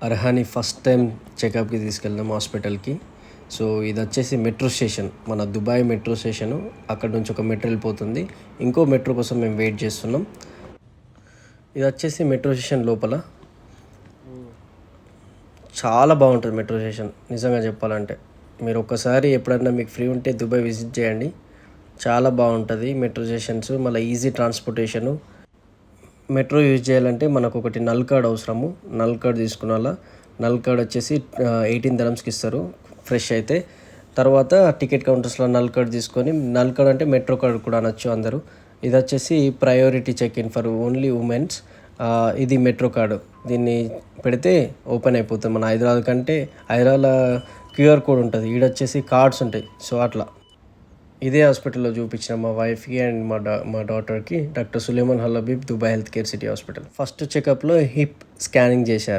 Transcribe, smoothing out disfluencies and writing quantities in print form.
అర్హాని first time చెకప్కి తీసుకెళ్దాం హాస్పిటల్కి. So ఇది వచ్చేసి మెట్రో స్టేషన్, మన దుబాయ్ మెట్రో స్టేషను. అక్కడ నుంచి ఒక మెట్రో వెళ్ళిపోతుంది, ఇంకో మెట్రో కోసం మేము వెయిట్ చేస్తున్నాం. ఇది వచ్చేసి మెట్రో స్టేషన్ లోపల. చాలా బాగుంటుంది మెట్రో స్టేషన్, నిజంగా చెప్పాలంటే. మీరు ఒక్కసారి ఎప్పుడన్నా మీకు ఫ్రీ ఉంటే దుబాయ్ విజిట్ చేయండి. చాలా బాగుంటుంది మెట్రో స్టేషన్స్, మళ్ళీ ఈజీ ట్రాన్స్పోర్టేషను. మెట్రో యూజ్ చేయాలంటే మనకు ఒకటి నల్ కార్డ్ అవసరము. నల్ కార్డ్ తీసుకున్నాలా. నల్ కార్డ్ వచ్చేసి 18 dirhamsకి ఇస్తారు ఫ్రెష్ అయితే. తర్వాత టికెట్ కౌంటర్స్లో నల్ కార్డ్ తీసుకొని, నల్ కార్డ్ అంటే మెట్రో కార్డ్ కూడా అనొచ్చు అందరూ. ఇది వచ్చేసి priority check in for only womens. ఇది మెట్రో కార్డు. దీన్ని పెడితే ఓపెన్ అయిపోతుంది. మన హైదరాబాద్ కంటే హైదరాబాద్లో క్యూఆర్ కోడ్ ఉంటుంది, ఈడొచ్చేసి కార్డ్స్ ఉంటాయి. సో అట్లా ఇదే హాస్పిటల్లో చూపించిన మా వైఫ్కి అండ్ మా డాటర్కి, doctor Sulaiman Al Habib, Dubai health care city hospital. First చెకప్లో హిప్ స్కానింగ్ చేశారు.